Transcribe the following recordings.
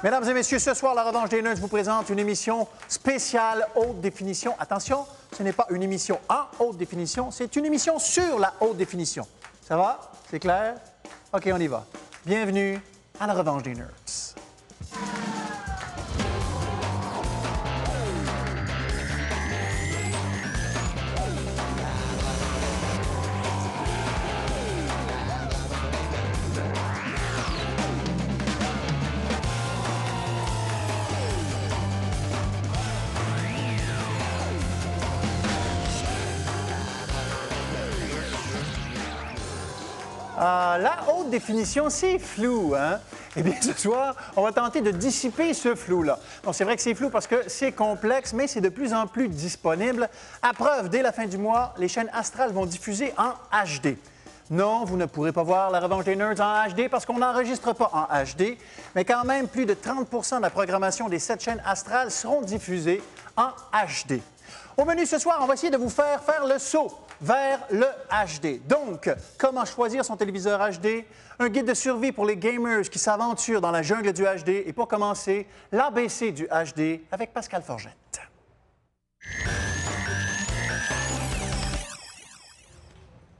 Mesdames et messieurs, ce soir, La Revanche des Nerds vous présente une émission spéciale haute définition. Attention, ce n'est pas une émission en haute définition, c'est une émission sur la haute définition. Ça va? C'est clair? OK, on y va. Bienvenue à La Revanche des Nerds. La haute définition, c'est flou, hein? Eh bien, ce soir, on va tenter de dissiper ce flou-là. Bon, c'est vrai que c'est flou parce que c'est complexe, mais c'est de plus en plus disponible. À preuve, dès la fin du mois, les chaînes Astral vont diffuser en HD. Non, vous ne pourrez pas voir La Revanche des Nerds en HD parce qu'on n'enregistre pas en HD, mais quand même, plus de 30 de la programmation des 7 chaînes Astral seront diffusées en HD. Au menu ce soir, on va essayer de vous faire le saut vers le HD. Donc, comment choisir son téléviseur HD? Un guide de survie pour les gamers qui s'aventurent dans la jungle du HD. Et pour commencer, l'ABC du HD avec Pascal Forgette.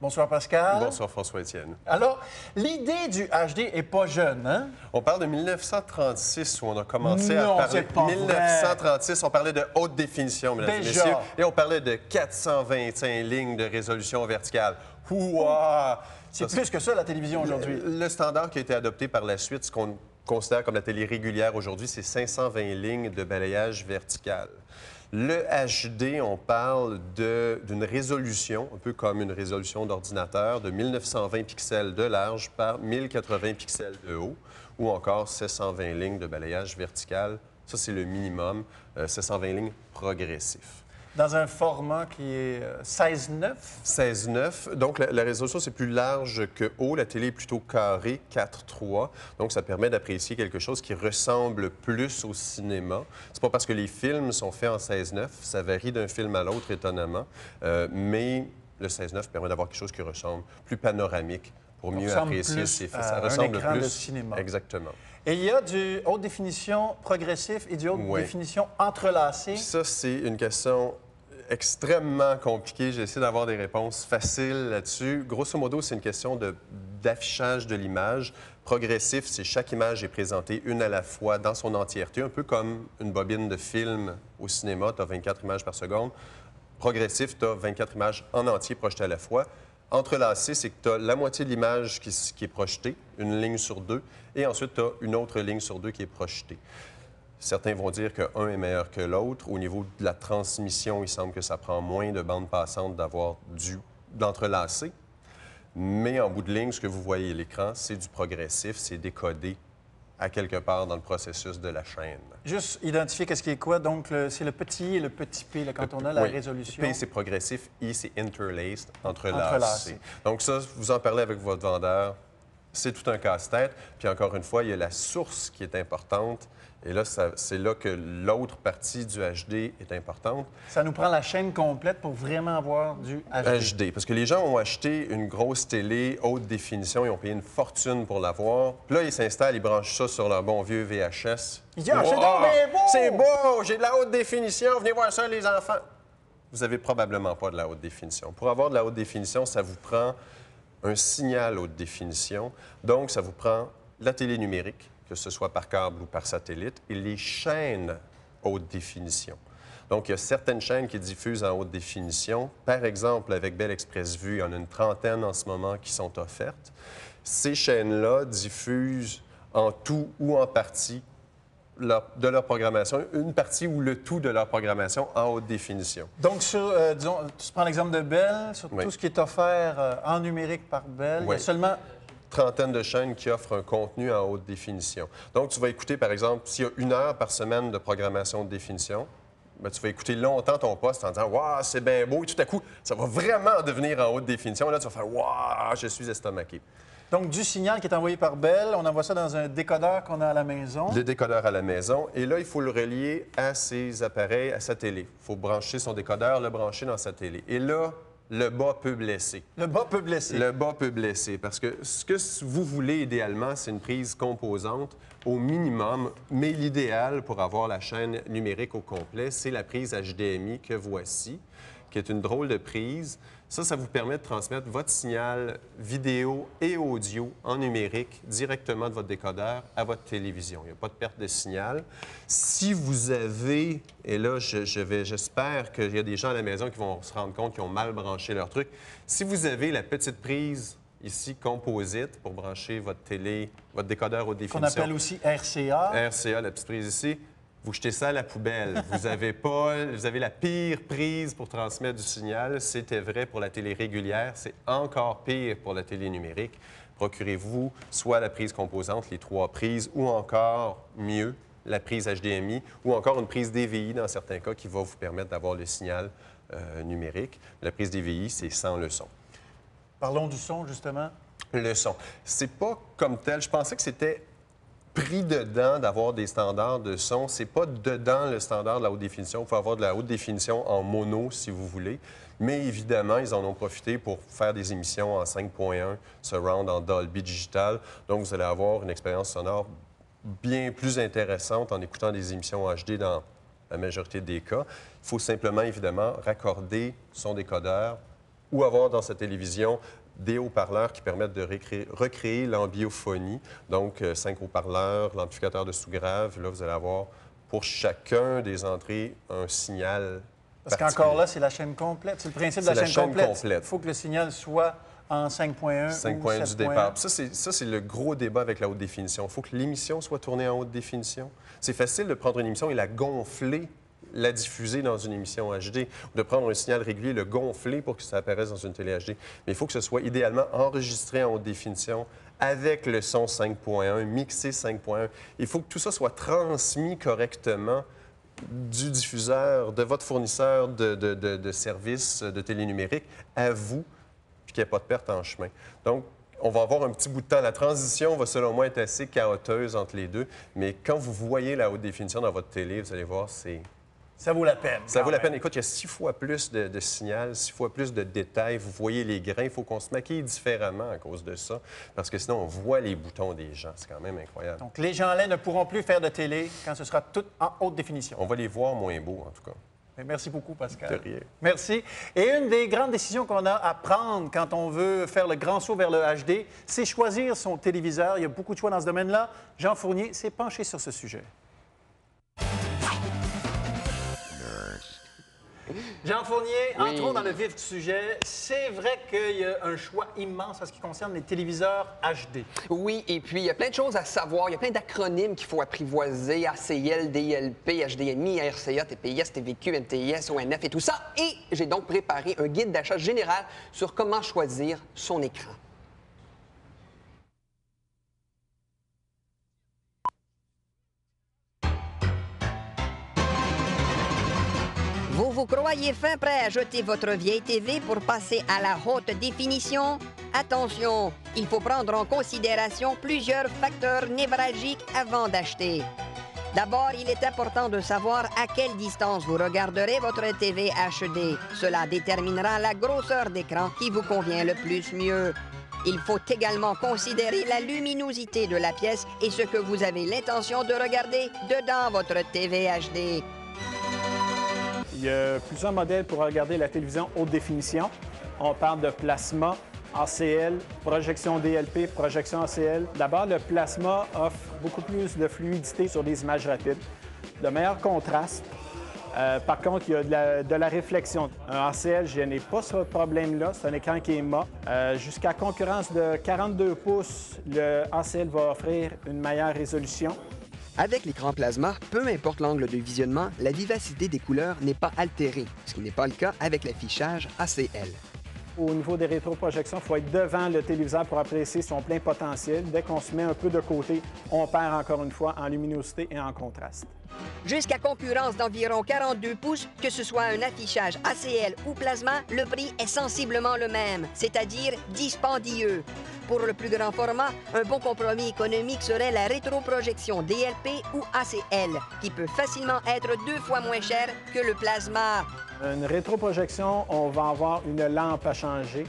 Bonsoir Pascal. Bonsoir François-Étienne. Alors, l'idée du HD est pas jeune, hein? On parle de 1936 où on a commencé à parler. C'est pas 1936, vrai. On parlait de haute définition, mesdames et Déjà. messieurs, et on parlait de 425 lignes de résolution verticale. Ouah! C'est plus que ça la télévision aujourd'hui. Le standard qui a été adopté par la suite, ce qu'on considère comme la télé régulière aujourd'hui, c'est 520 lignes de balayage vertical. Le HD, on parle d'une résolution, un peu comme une résolution d'ordinateur, de 1920 pixels de large par 1080 pixels de haut, ou encore 720 lignes de balayage vertical. Ça, c'est le minimum, 720 lignes progressif. Dans un format qui est 16:9. 16:9. Donc, la résolution, c'est plus large que haut. La télé est plutôt carrée, 4:3. Donc, ça permet d'apprécier quelque chose qui ressemble plus au cinéma. C'est pas parce que les films sont faits en 16:9. Ça varie d'un film à l'autre, étonnamment. Mais le 16:9 permet d'avoir quelque chose qui ressemble plus panoramique pour mieux apprécier ces films. Ça ressemble un écran plus de cinéma. Exactement. Et il y a du haute définition progressif et du haute définition entrelacé. Ça, c'est une question extrêmement compliquée. J'ai essayé d'avoir des réponses faciles là-dessus. Grosso modo, c'est une question d'affichage de l'image. Progressif, c'est chaque image est présentée une à la fois dans son entièreté, un peu comme une bobine de film au cinéma. Tu as 24 images par seconde. Progressif, tu as 24 images en entier projetées à la fois. Entrelacé, c'est que tu as la moitié de l'image qui est projetée, une ligne sur deux, et ensuite tu as une autre ligne sur deux qui est projetée. Certains vont dire qu'un est meilleur que l'autre. Au niveau de la transmission, il semble que ça prend moins de bandes passantes d'avoir d'entrelacer. Mais en bout de ligne, ce que vous voyez à l'écran, c'est du progressif, c'est décodé à quelque part dans le processus de la chaîne. Juste identifier qu'est-ce qui est quoi. Donc, c'est le petit I et le petit P là, quand on a la résolution. P, c'est progressif. I, c'est interlaced, entrelacé. Donc ça, vous en parlez avec votre vendeur. C'est tout un casse-tête. Puis encore une fois, il y a la source qui est importante. Et là, c'est là que l'autre partie du HD est importante. Ça nous prend la chaîne complète pour vraiment avoir du HD. HD, parce que les gens ont acheté une grosse télé haute définition, ils ont payé une fortune pour l'avoir. Puis là, ils s'installent, ils branchent ça sur leur bon vieux VHS. Ils disent « Ah, c'est donc bien beau! C'est beau! J'ai de la haute définition! Venez voir ça, les enfants! » Vous n'avez probablement pas de la haute définition. Pour avoir de la haute définition, ça vous prend un signal haute définition. Donc, ça vous prend la télé numérique, que ce soit par câble ou par satellite, et les chaînes haute définition. Donc, il y a certaines chaînes qui diffusent en haute définition. Par exemple, avec Bell Express Vue, il y en a une trentaine en ce moment qui sont offertes. Ces chaînes-là diffusent en tout ou en partie de leur programmation, une partie ou le tout de leur programmation en haute définition. Donc, disons, tu prends l'exemple de Bell, sur tout ce qui est offert en numérique par Bell, il y a seulement trentaine de chaînes qui offrent un contenu en haute définition. Donc, tu vas écouter, par exemple, s'il y a 1 heure par semaine de programmation de définition, bien, tu vas écouter longtemps ton poste en disant « Waouh, c'est bien beau! » Et tout à coup, ça va vraiment devenir en haute définition. Là, tu vas faire « Waouh, je suis estomaqué! » Donc, du signal qui est envoyé par Bell, on envoie ça dans un décodeur qu'on a à la maison. Le décodeur à la maison. Et là, il faut le relier à ses appareils, à sa télé. Il faut brancher son décodeur, le brancher dans sa télé. Et là, le bas peut blesser. Le bas peut blesser. Le bas peut blesser parce que ce que vous voulez idéalement, c'est une prise composante au minimum, mais l'idéal pour avoir la chaîne numérique au complet, c'est la prise HDMI que voici, qui est une drôle de prise. Ça vous permet de transmettre votre signal vidéo et audio en numérique directement de votre décodeur à votre télévision. Il n'y a pas de perte de signal. Si vous avez, et là, j'espère qu'il y a des gens à la maison qui vont se rendre compte qu'ils ont mal branché leur truc. Si vous avez la petite prise ici, composite, pour brancher votre télé, votre décodeur haute définition. Qu'on appelle aussi RCA. RCA, la petite prise ici. Vous jetez ça à la poubelle. Vous avez la pire prise pour transmettre du signal. C'était vrai pour la télé régulière. C'est encore pire pour la télé numérique. Procurez-vous soit la prise composante, les 3 prises, ou encore, mieux, la prise HDMI, ou encore une prise DVI dans certains cas qui va vous permettre d'avoir le signal numérique. La prise DVI, c'est sans le son. Parlons du son, justement. Le son. C'est pas comme tel. Je pensais que c'était pris dedans d'avoir des standards de son. C'est pas dedans le standard de la haute définition. Il faut avoir de la haute définition en mono, si vous voulez. Mais évidemment, ils en ont profité pour faire des émissions en 5.1, surround en Dolby Digital. Donc, vous allez avoir une expérience sonore bien plus intéressante en écoutant des émissions HD dans la majorité des cas. Il faut simplement, évidemment, raccorder son décodeur ou avoir dans sa télévision des haut-parleurs qui permettent de recréer l'ambiophonie. Donc, 5 haut-parleurs, l'amplificateur de sous-grave. Là, vous allez avoir pour chacun des entrées un signal. Parce qu'encore là, c'est la chaîne complète. C'est le principe de la chaîne complète. Il faut que le signal soit en 5.1 ou 7.1 du départ. Ça, c'est le gros débat avec la haute définition. Il faut que l'émission soit tournée en haute définition. C'est facile de prendre une émission et la gonfler, la diffuser dans une émission HD, ou de prendre un signal régulier, le gonfler pour que ça apparaisse dans une télé HD. Mais il faut que ce soit idéalement enregistré en haute définition avec le son 5.1, mixé 5.1. Il faut que tout ça soit transmis correctement du diffuseur, de votre fournisseur de services de télé numérique à vous, puis qu'il n'y ait pas de perte en chemin. Donc, on va avoir un petit bout de temps. La transition va, selon moi, être assez chaoteuse entre les deux. Mais quand vous voyez la haute définition dans votre télé, vous allez voir, c'est... Ça vaut la peine. Ça vaut la peine. Écoute, il y a 6 fois plus de signal, 6 fois plus de détails. Vous voyez les grains. Il faut qu'on se maquille différemment à cause de ça, parce que sinon, on voit les boutons des gens. C'est quand même incroyable. Donc, les gens là ne pourront plus faire de télé quand ce sera tout en haute définition. On va les voir moins beaux, en tout cas. Mais merci beaucoup, Pascal. De rien. Merci. Et une des grandes décisions qu'on a à prendre quand on veut faire le grand saut vers le HD, c'est choisir son téléviseur. Il y a beaucoup de choix dans ce domaine-là. Jean Fournier s'est penché sur ce sujet. Jean Fournier, entrons dans le vif du sujet. C'est vrai qu'il y a un choix immense en ce qui concerne les téléviseurs HD. Oui, et puis il y a plein de choses à savoir. Il y a plein d'acronymes qu'il faut apprivoiser. ACL, DLP, HDMI, RCA, TPS, TVQ, NTIS, ONF et tout ça. Et j'ai donc préparé un guide d'achat général sur comment choisir son écran. Vous croyez fin prêt à jeter votre vieille TV pour passer à la haute définition? Attention, il faut prendre en considération plusieurs facteurs névralgiques avant d'acheter. D'abord, il est important de savoir à quelle distance vous regarderez votre TV HD. Cela déterminera la grosseur d'écran qui vous convient le plus mieux. Il faut également considérer la luminosité de la pièce et ce que vous avez l'intention de regarder dedans votre TV HD. Il y a plusieurs modèles pour regarder la télévision haute définition. On parle de plasma, ACL, projection DLP, projection ACL. D'abord, le plasma offre beaucoup plus de fluidité sur les images rapides, de meilleur contraste. Par contre, il y a de la réflexion. Un ACL, je n'ai pas ce problème-là. C'est un écran qui est mat. Jusqu'à concurrence de 42 pouces, le ACL va offrir une meilleure résolution. Avec l'écran plasma, peu importe l'angle de visionnement, la vivacité des couleurs n'est pas altérée, ce qui n'est pas le cas avec l'affichage ACL. Au niveau des rétroprojections, il faut être devant le téléviseur pour apprécier son plein potentiel. Dès qu'on se met un peu de côté, on perd encore une fois en luminosité et en contraste. Jusqu'à concurrence d'environ 42 pouces, que ce soit un affichage ACL ou plasma, le prix est sensiblement le même, c'est-à-dire dispendieux. Pour le plus grand format, un bon compromis économique serait la rétroprojection DLP ou ACL, qui peut facilement être 2 fois moins cher que le plasma. Une rétroprojection, on va avoir une lampe à changer.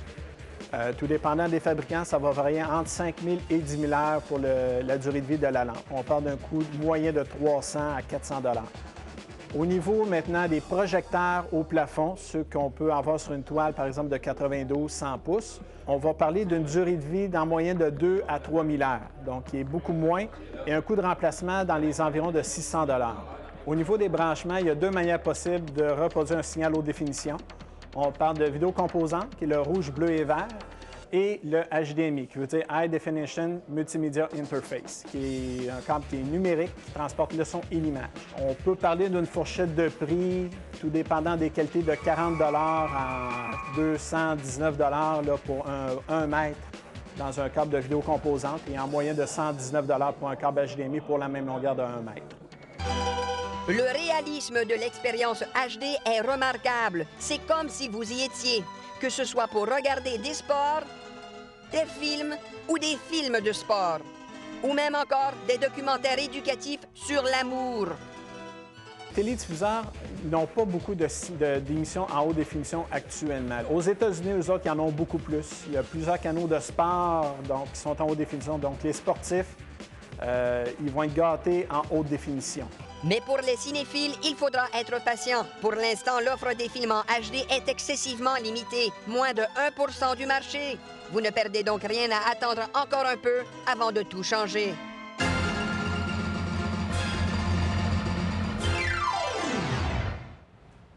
Tout dépendant des fabricants, ça va varier entre 5 000 et 10 000 heures pour la durée de vie de la lampe. On parle d'un coût moyen de 300 à 400 $. Au niveau maintenant des projecteurs au plafond, ceux qu'on peut avoir sur une toile, par exemple, de 92-100 pouces, on va parler d'une durée de vie d'en moyenne de 2 à 3 000 heures, donc qui est beaucoup moins, et un coût de remplacement dans les environs de 600 $. Au niveau des branchements, il y a 2 manières possibles de reproduire un signal haute définition. On parle de vidéocomposante, qui est le rouge, bleu et vert, et le HDMI, qui veut dire High Definition Multimedia Interface, qui est un câble qui est numérique, qui transporte le son et l'image. On peut parler d'une fourchette de prix, tout dépendant des qualités, de 40 $ à 219 $ là, pour 1 mètre dans un câble de vidéocomposante et en moyenne de 119 $ pour un câble HDMI pour la même longueur de 1 mètre. Le réalisme de l'expérience HD est remarquable. C'est comme si vous y étiez, que ce soit pour regarder des sports, des films ou des films de sport, ou même encore des documentaires éducatifs sur l'amour. Les télédiffuseurs n'ont pas beaucoup d'émissions en haute définition actuellement. Aux États-Unis, eux autres, ils en ont beaucoup plus. Il y a plusieurs canaux de sport qui sont en haute définition. Donc, les sportifs, ils vont être gâtés en haute définition. Mais pour les cinéphiles, il faudra être patient. Pour l'instant, l'offre des films en HD est excessivement limitée, moins de 1 % du marché. Vous ne perdez donc rien à attendre encore un peu avant de tout changer.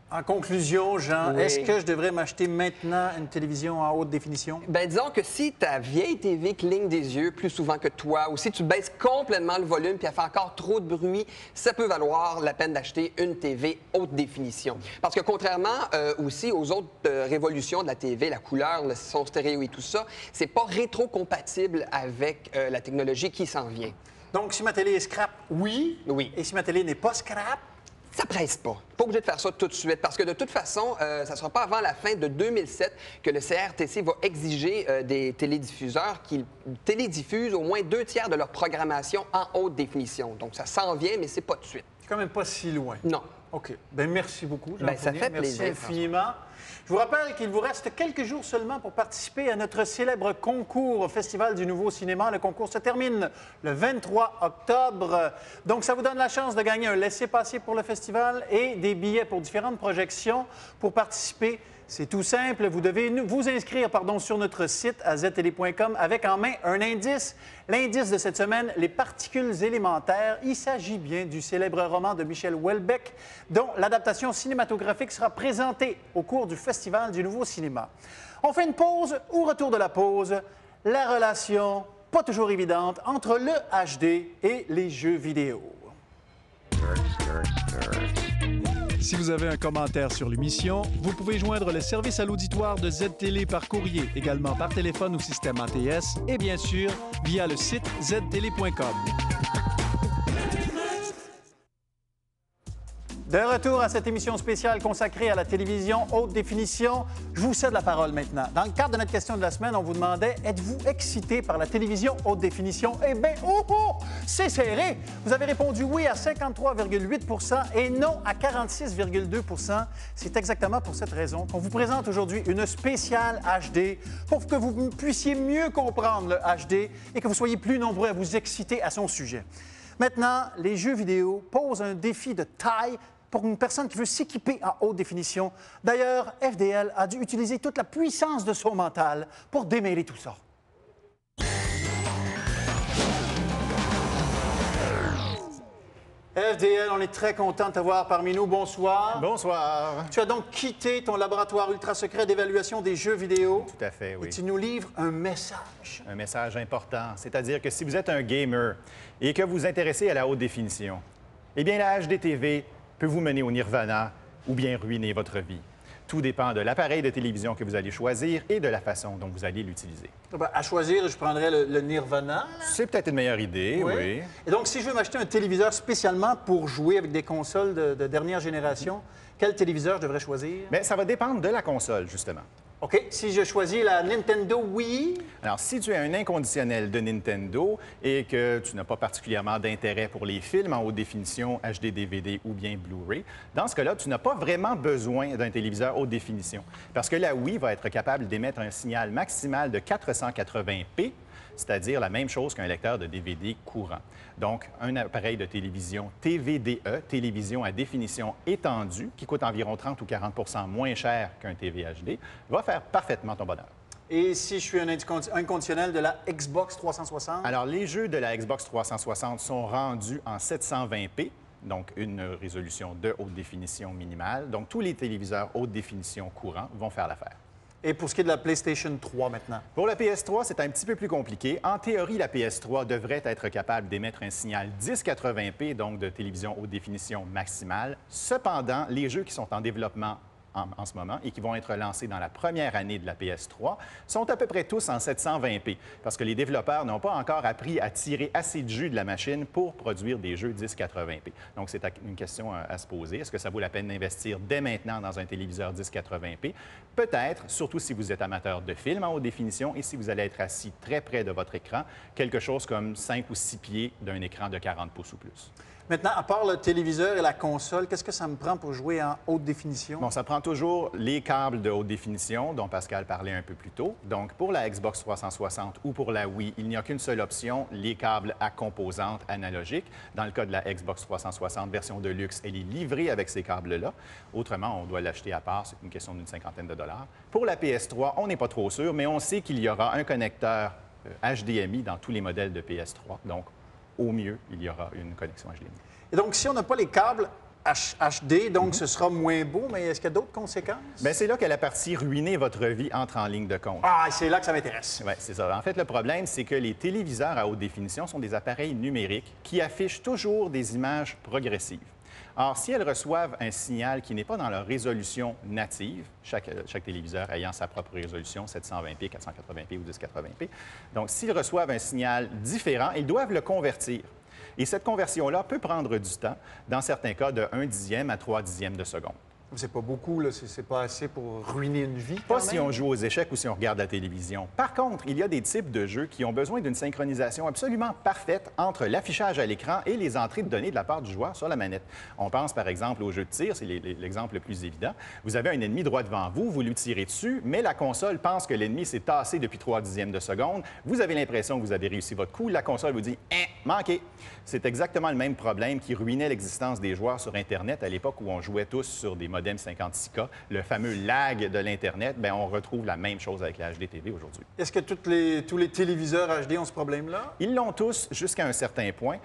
En conclusion, Jean, Oui. est-ce que je devrais m'acheter maintenant une télévision en haute définition? Ben, disons que si ta vieille TV cligne des yeux plus souvent que toi, ou si tu baisses complètement le volume puis elle fait encore trop de bruit, ça peut valoir la peine d'acheter une TV haute définition. Parce que contrairement aussi aux autres révolutions de la TV, la couleur, le son stéréo et tout ça, c'est pas rétro-compatible avec la technologie qui s'en vient. Donc, si ma télé est scrap, oui. Oui. Et si ma télé n'est pas scrap, Ça presse pas. Pas obligé de faire ça tout de suite parce que de toute façon, ça ne sera pas avant la fin de 2007 que le CRTC va exiger des télédiffuseurs qu'ils télédiffusent au moins 2 tiers de leur programmation en haute définition. Donc, ça s'en vient, mais c'est pas tout de suite. c'est quand même pas si loin. Non. OK. Bien, merci beaucoup, Jean Ben, ça Fournier. fait Merci plaisir, infiniment. Je vous rappelle qu'il vous reste quelques jours seulement pour participer à notre célèbre concours au Festival du Nouveau Cinéma. Le concours se termine le 23 octobre. Donc, ça vous donne la chance de gagner un laissez-passer pour le festival et des billets pour différentes projections. Pour participer, c'est tout simple. Vous devez vous inscrire sur notre site à ztélé.com avec en main un indice. L'indice de cette semaine, les particules élémentaires. Il s'agit bien du célèbre roman de Michel Houellebecq, dont l'adaptation cinématographique sera présentée au cours du Festival du Nouveau Cinéma. On fait une pause. Au retour de la pause, la relation, pas toujours évidente, entre le HD et les jeux vidéo. Si vous avez un commentaire sur l'émission, vous pouvez joindre le service à l'auditoire de ZTélé par courrier, également par téléphone ou système ATS, et bien sûr, via le site ztélé.com. De retour à cette émission spéciale consacrée à la télévision haute définition, je vous cède la parole maintenant. Dans le cadre de notre question de la semaine, on vous demandait, êtes-vous excité par la télévision haute définition? Eh bien, c'est serré! Vous avez répondu oui à 53,8 % et non à 46,2 %. C'est exactement pour cette raison qu'on vous présente aujourd'hui une spéciale HD pour que vous puissiez mieux comprendre le HD et que vous soyez plus nombreux à vous exciter à son sujet. Maintenant, les jeux vidéo posent un défi de taille pour une personne qui veut s'équiper en haute définition. D'ailleurs, FDL a dû utiliser toute la puissance de son mental pour démêler tout ça. FDL, on est très content de te voir parmi nous. Bonsoir. Bonsoir. Tu as donc quitté ton laboratoire ultra secret d'évaluation des jeux vidéo. Tout à fait, oui. Et tu nous livres un message. Un message important, c'est-à-dire que si vous êtes un gamer et que vous vous intéressez à la haute définition, eh bien la HDTV peut vous mener au nirvana ou bien ruiner votre vie. Tout dépend de l'appareil de télévision que vous allez choisir et de la façon dont vous allez l'utiliser. Ben, à choisir, je prendrais le Nirvana. Là. C'est peut-être une meilleure idée, oui. Et donc, si je veux m'acheter un téléviseur spécialement pour jouer avec des consoles de dernière génération, quel téléviseur je devrais choisir? Bien, ça va dépendre de la console, justement. OK. Si je choisis la Nintendo Wii... Alors, si tu es un inconditionnel de Nintendo et que tu n'as pas particulièrement d'intérêt pour les films en haute définition, HD, DVD ou bien Blu-ray, dans ce cas-là, tu n'as pas vraiment besoin d'un téléviseur haute définition parce que la Wii va être capable d'émettre un signal maximal de 480p, c'est-à-dire la même chose qu'un lecteur de DVD courant. Donc, un appareil de télévision TVDE, télévision à définition étendue, qui coûte environ 30 ou 40 moins cher qu'un TV HD, va faire parfaitement ton bonheur. Et si je suis un inconditionnel de la Xbox 360? Alors, les jeux de la Xbox 360 sont rendus en 720p, donc une résolution de haute définition minimale. Donc, tous les téléviseurs haute définition courants vont faire l'affaire. Et pour ce qui est de la PlayStation 3 maintenant? Pour la PS3, c'est un petit peu plus compliqué. En théorie, la PS3 devrait être capable d'émettre un signal 1080p, donc de télévision haute définition maximale. Cependant, les jeux qui sont en développement en ce moment et qui vont être lancés dans la première année de la PS3 sont à peu près tous en 720p parce que les développeurs n'ont pas encore appris à tirer assez de jus de la machine pour produire des jeux 1080p. Donc, c'est une question à se poser. Est-ce que ça vaut la peine d'investir dès maintenant dans un téléviseur 1080p? Peut-être, surtout si vous êtes amateur de films en haute définition et si vous allez être assis très près de votre écran, quelque chose comme 5 ou 6 pieds d'un écran de 40 pouces ou plus. Maintenant, à part le téléviseur et la console, qu'est-ce que ça me prend pour jouer en haute définition? Bon, ça prend toujours les câbles de haute définition dont Pascal parlait un peu plus tôt. Donc, pour la Xbox 360 ou pour la Wii, il n'y a qu'une seule option, les câbles à composantes analogiques. Dans le cas de la Xbox 360 version de luxe, elle est livrée avec ces câbles-là. Autrement, on doit l'acheter à part. C'est une question d'une cinquantaine de dollars. Pour la PS3, on n'est pas trop sûr, mais on sait qu'il y aura un connecteur HDMI dans tous les modèles de PS3. Donc, au mieux, il y aura une connexion HDMI. Et donc, si on n'a pas les câbles HD, donc ce sera moins beau, mais est-ce qu'il y a d'autres conséquences? Bien, c'est là que la partie ruiner votre vie entre en ligne de compte. Ah, c'est là que ça m'intéresse. Oui, c'est ça. En fait, le problème, c'est que les téléviseurs à haute définition sont des appareils numériques qui affichent toujours des images progressives. Or, si elles reçoivent un signal qui n'est pas dans leur résolution native, chaque téléviseur ayant sa propre résolution, 720p, 480p ou 1080p, donc s'ils reçoivent un signal différent, ils doivent le convertir. Et cette conversion-là peut prendre du temps, dans certains cas de 1/10 à 3/10 de seconde. C'est pas beaucoup, là. C'est pas assez pour ruiner une vie. Pas si on joue aux échecs ou si on regarde la télévision. Par contre, il y a des types de jeux qui ont besoin d'une synchronisation absolument parfaite entre l'affichage à l'écran et les entrées de données de la part du joueur sur la manette. On pense par exemple au jeu de tir, c'est l'exemple le plus évident. Vous avez un ennemi droit devant vous, vous lui tirez dessus, mais la console pense que l'ennemi s'est tassé depuis 3/10 de seconde. Vous avez l'impression que vous avez réussi votre coup. La console vous dit « manqué ». C'est exactement le même problème qui ruinait l'existence des joueurs sur Internet à l'époque où on jouait tous sur des modems 56K, le fameux lag de l'Internet. Bien, on retrouve la même chose avec la HDTV aujourd'hui. Est-ce que tous les téléviseurs HD ont ce problème-là? Ils l'ont tous jusqu'à un certain point.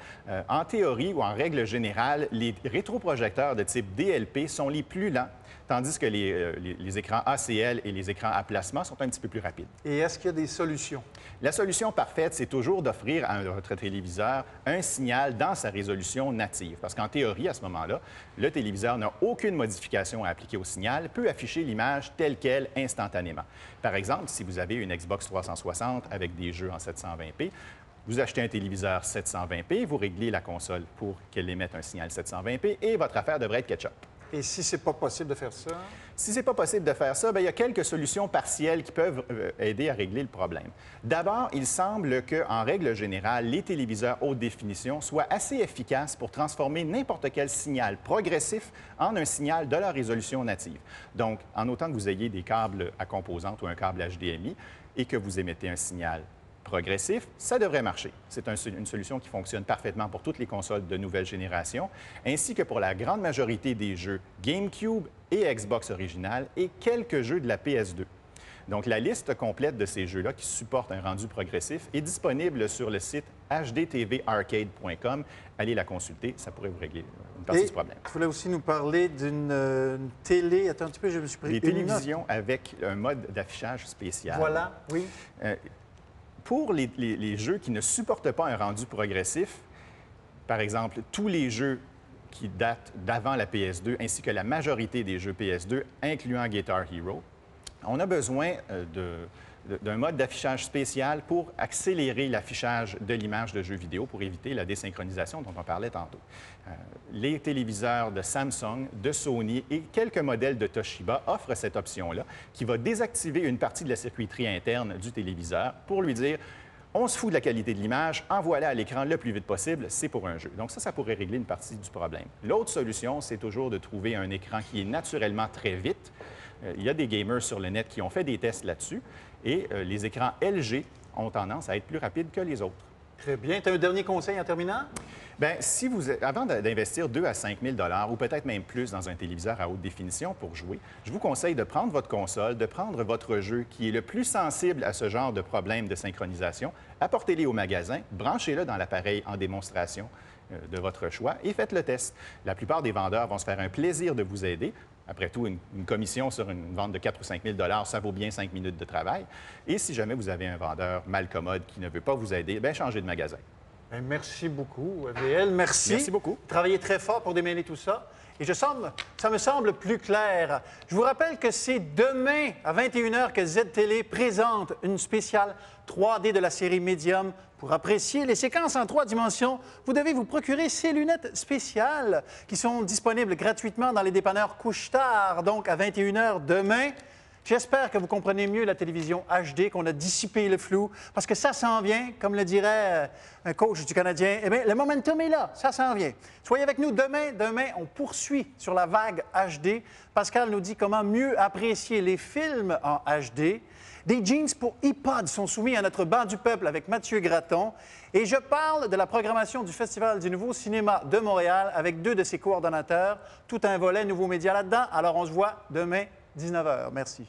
En théorie ou en règle générale, les rétroprojecteurs de type DLP sont les plus lents, tandis que les écrans ACL et les écrans à plasma sont un petit peu plus rapides. Et est-ce qu'il y a des solutions? La solution parfaite, c'est toujours d'offrir à votre téléviseur un signal dans sa résolution native. Parce qu'en théorie, à ce moment-là, le téléviseur n'a aucune modification à appliquer au signal, peut afficher l'image telle qu'elle instantanément. Par exemple, si vous avez une Xbox 360 avec des jeux en 720p, vous achetez un téléviseur 720p, vous réglez la console pour qu'elle émette un signal 720p et votre affaire devrait être ketchup. Et si c'est pas possible de faire ça? Si c'est pas possible de faire ça, bien, il y a quelques solutions partielles qui peuvent aider à régler le problème. D'abord, il semble qu'en règle générale, les téléviseurs haute définition soient assez efficaces pour transformer n'importe quel signal progressif en un signal de leur résolution native. Donc, en autant que vous ayez des câbles à composantes ou un câble HDMI et que vous émettez un signal progressif, ça devrait marcher. C'est une solution qui fonctionne parfaitement pour toutes les consoles de nouvelle génération, ainsi que pour la grande majorité des jeux GameCube et Xbox originale et quelques jeux de la PS2. Donc, la liste complète de ces jeux-là qui supportent un rendu progressif est disponible sur le site hdtvarcade.com. Allez la consulter, ça pourrait vous régler une partie du problème. Tu voulais aussi nous parler d'une télé. Attends un petit peu, je me suis pris des télévisions avec un mode d'affichage spécial. Voilà, oui. Pour les jeux qui ne supportent pas un rendu progressif, par exemple, tous les jeux qui datent d'avant la PS2, ainsi que la majorité des jeux PS2, incluant Guitar Hero. On a besoin d'un mode d'affichage spécial pour accélérer l'affichage de l'image de jeux vidéo pour éviter la désynchronisation dont on parlait tantôt. Les téléviseurs de Samsung, de Sony et quelques modèles de Toshiba offrent cette option-là qui va désactiver une partie de la circuiterie interne du téléviseur pour lui dire on se fout de la qualité de l'image, envoie-la à l'écran le plus vite possible, c'est pour un jeu. Donc ça pourrait régler une partie du problème. L'autre solution, c'est toujours de trouver un écran qui est naturellement très vite. Il y a des gamers sur le net qui ont fait des tests là-dessus et les écrans LG ont tendance à être plus rapides que les autres. Très bien. Tu as un dernier conseil en terminant? Bien, avant d'investir 2 à 5 000 ou peut-être même plus dans un téléviseur à haute définition pour jouer, je vous conseille de prendre votre console, de prendre votre jeu qui est le plus sensible à ce genre de problème de synchronisation, apportez-les au magasin, branchez-le dans l'appareil en démonstration de votre choix et faites le test. La plupart des vendeurs vont se faire un plaisir de vous aider. Après tout, une commission sur une vente de 4 ou 5 000 ça vaut bien 5 minutes de travail. Et si jamais vous avez un vendeur malcommode qui ne veut pas vous aider, bien, changez de magasin. Bien, merci beaucoup, VL. Merci. Merci beaucoup. Travaillez très fort pour démêler tout ça. Et ça me semble plus clair. Je vous rappelle que c'est demain à 21h que Z-Télé présente une spéciale 3D de la série Medium. Pour apprécier les séquences en 3 dimensions, vous devez vous procurer ces lunettes spéciales qui sont disponibles gratuitement dans les dépanneurs Couche-Tard, donc à 21h demain. J'espère que vous comprenez mieux la télévision HD, qu'on a dissipé le flou, parce que ça s'en vient, comme le dirait un coach du Canadien. Eh bien, le momentum est là, ça s'en vient. Soyez avec nous demain. Demain, on poursuit sur la vague HD. Pascal nous dit comment mieux apprécier les films en HD. Des jeans pour iPod sont soumis à notre banc du peuple avec Mathieu Gratton. Et je parle de la programmation du Festival du Nouveau Cinéma de Montréal avec 2 de ses coordonnateurs. Tout un volet nouveaux médias là-dedans. Alors, on se voit demain, 19h. Merci.